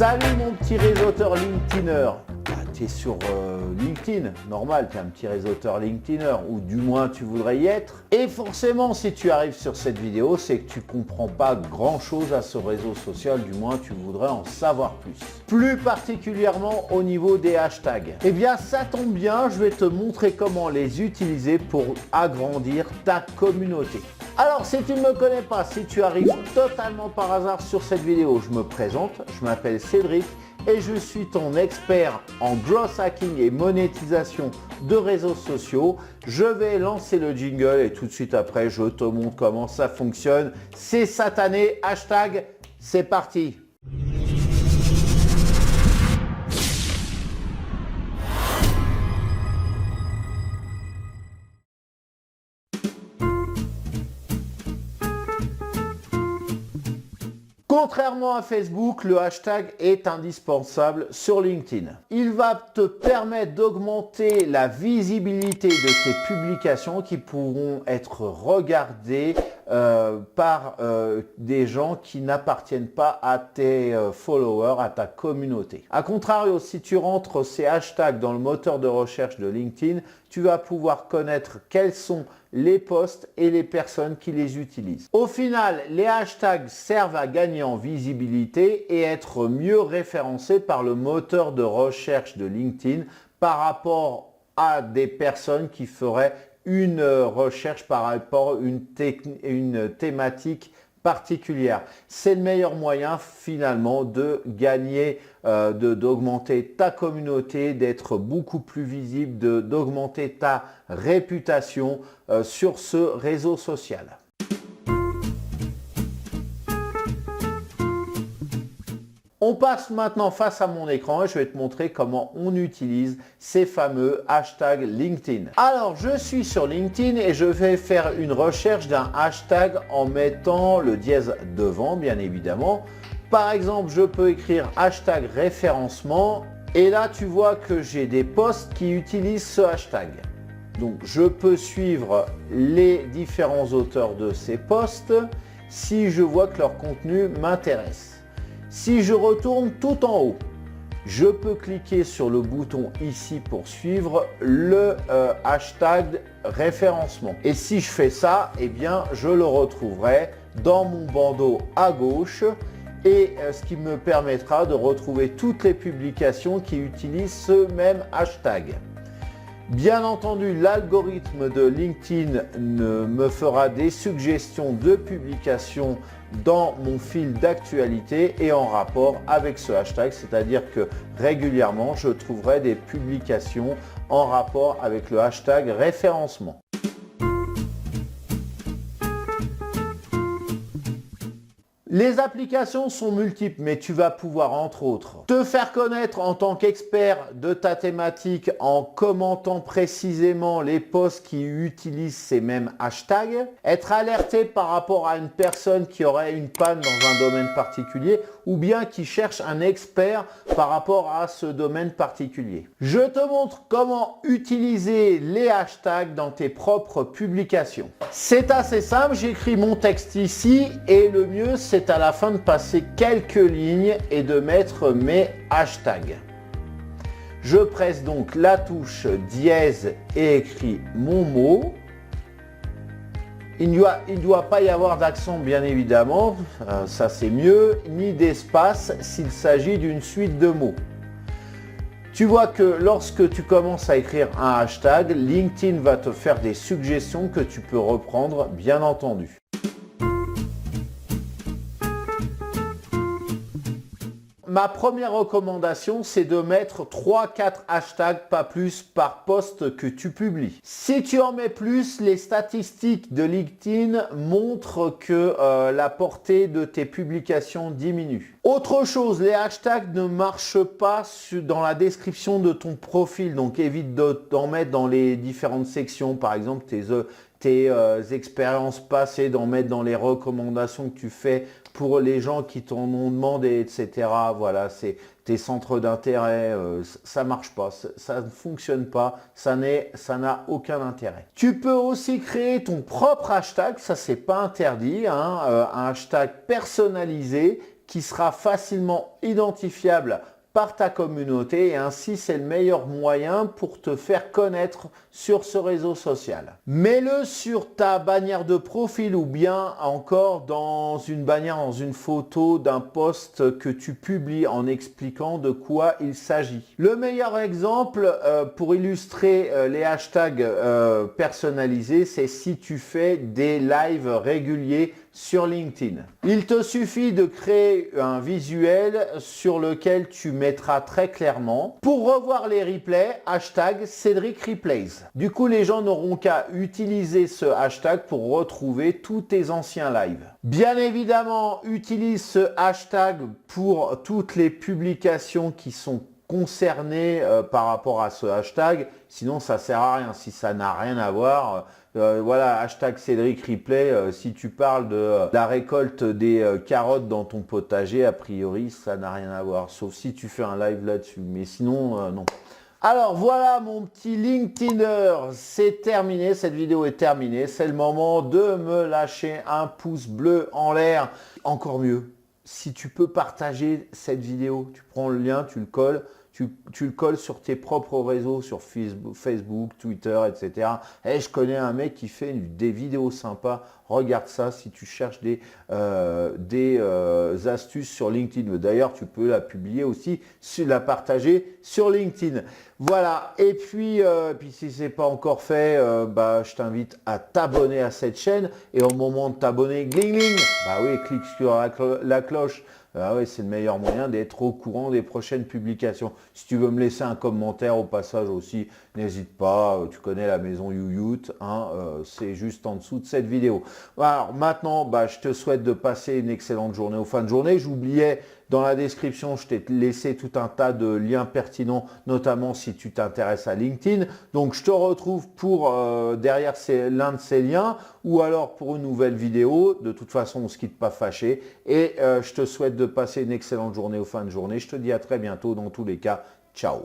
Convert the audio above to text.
Salut mon petit réseauteur LinkedIner. Tu es sur LinkedIn, normal, tu es un petit réseauteur LinkedIner, ou du moins tu voudrais y être. Et forcément, si tu arrives sur cette vidéo, c'est que tu ne comprends pas grand-chose à ce réseau social, du moins tu voudrais en savoir plus. Plus particulièrement au niveau des hashtags. Eh bien, ça tombe bien, je vais te montrer comment les utiliser pour agrandir ta communauté. Alors, si tu ne me connais pas, si tu arrives totalement par hasard sur cette vidéo, je me présente, je m'appelle Cédric et je suis ton expert en growth hacking et monétisation de réseaux sociaux. Je vais lancer le jingle et tout de suite après, je te montre comment ça fonctionne. C'est satané, hashtag, c'est parti! Contrairement à Facebook, le hashtag est indispensable sur LinkedIn. Il va te permettre d'augmenter la visibilité de tes publications qui pourront être regardées par des gens qui n'appartiennent pas à tes followers, à ta communauté. A contrario, si tu rentres ces hashtags dans le moteur de recherche de LinkedIn, tu vas pouvoir connaître quels sont les posts et les personnes qui les utilisent. Au final, les hashtags servent à gagner en visibilité et être mieux référencés par le moteur de recherche de LinkedIn par rapport à des personnes qui feraient une recherche par rapport à une thématique particulière. C'est le meilleur moyen finalement de gagner, d'augmenter ta communauté, d'être beaucoup plus visible, d'augmenter ta réputation sur ce réseau social. On passe maintenant face à mon écran et je vais te montrer comment on utilise ces fameux hashtags LinkedIn. Alors, je suis sur LinkedIn et je vais faire une recherche d'un hashtag en mettant le dièse devant, bien évidemment. Par exemple, je peux écrire hashtag référencement et là, tu vois que j'ai des posts qui utilisent ce hashtag. Donc, je peux suivre les différents auteurs de ces posts si je vois que leur contenu m'intéresse. Si je retourne tout en haut, je peux cliquer sur le bouton ici pour suivre le hashtag référencement. Et si je fais ça, eh bien, je le retrouverai dans mon bandeau à gauche et ce qui me permettra de retrouver toutes les publications qui utilisent ce même hashtag. Bien entendu, l'algorithme de LinkedIn me fera des suggestions de publications dans mon fil d'actualité et en rapport avec ce hashtag, c'est-à-dire que régulièrement, je trouverai des publications en rapport avec le hashtag référencement. Les applications sont multiples, mais tu vas pouvoir, entre autres, te faire connaître en tant qu'expert de ta thématique en commentant précisément les posts qui utilisent ces mêmes hashtags, être alerté par rapport à une personne qui aurait une panne dans un domaine particulier ou bien qui cherche un expert par rapport à ce domaine particulier. Je te montre comment utiliser les hashtags dans tes propres publications. C'est assez simple, j'écris mon texte ici et le mieux c'est à la fin de passer quelques lignes et de mettre mes hashtags. Je presse donc la touche dièse et écris mon mot. Il ne doit pas y avoir d'accent bien évidemment, ça c'est mieux, ni d'espace s'il s'agit d'une suite de mots. Tu vois que lorsque tu commences à écrire un hashtag, LinkedIn va te faire des suggestions que tu peux reprendre bien entendu. Ma première recommandation, c'est de mettre 3-4 hashtags, pas plus, par post que tu publies. Si tu en mets plus, les statistiques de LinkedIn montrent que la portée de tes publications diminue. Autre chose, les hashtags ne marchent pas dans la description de ton profil, donc évite d'en mettre dans les différentes sections, par exemple tes expériences passées, d'en mettre dans les recommandations que tu fais pour les gens qui t'en ont demandé, etc. Voilà, c'est tes centres d'intérêt, ça marche pas, ça ne fonctionne pas, ça n'a aucun intérêt. Tu peux aussi créer ton propre hashtag, ça c'est pas interdit, hein, un hashtag personnalisé qui sera facilement identifiable par ta communauté et ainsi c'est le meilleur moyen pour te faire connaître sur ce réseau social. Mets-le sur ta bannière de profil ou bien encore dans une bannière, dans une photo d'un post que tu publies en expliquant de quoi il s'agit. Le meilleur exemple pour illustrer les hashtags personnalisés, c'est si tu fais des lives réguliers sur LinkedIn. Il te suffit de créer un visuel sur lequel tu mettras très clairement pour revoir les replays, hashtag Cédric Replays. Du coup, les gens n'auront qu'à utiliser ce hashtag pour retrouver tous tes anciens lives. Bien évidemment, utilise ce hashtag pour toutes les publications qui sont concernées par rapport à ce hashtag. Sinon, ça sert à rien si ça n'a rien à voir. Voilà, hashtag Cédric Replay, si tu parles de la récolte des carottes dans ton potager, a priori, ça n'a rien à voir. Sauf si tu fais un live là-dessus. Mais sinon, non. Alors voilà mon petit LinkedIner, c'est terminé, cette vidéo est terminée. C'est le moment de me lâcher un pouce bleu en l'air. Encore mieux, si tu peux partager cette vidéo, tu prends le lien, tu le colles. Tu le colles sur tes propres réseaux, sur Facebook, Twitter, etc. Et je connais un mec qui fait des vidéos sympas. Regarde ça si tu cherches des astuces sur LinkedIn. D'ailleurs, tu peux la publier aussi, la partager sur LinkedIn. Voilà. Et puis si ce n'est pas encore fait, je t'invite à t'abonner à cette chaîne. Et au moment de t'abonner, gling gling, bah oui, clique sur la cloche. Ah ouais, c'est le meilleur moyen d'être au courant des prochaines publications. Si tu veux me laisser un commentaire au passage aussi, n'hésite pas, tu connais la maison YouYout, hein, c'est juste en dessous de cette vidéo. Alors maintenant, je te souhaite de passer une excellente journée ou fin de journée. J'oubliais dans la description, je t'ai laissé tout un tas de liens pertinents, notamment si tu t'intéresses à LinkedIn. Donc je te retrouve pour derrière l'un de ces liens ou alors pour une nouvelle vidéo. De toute façon, on ne se quitte pas fâché. Et je te souhaite de passer une excellente journée ou fin de journée. Je te dis à très bientôt dans tous les cas. Ciao.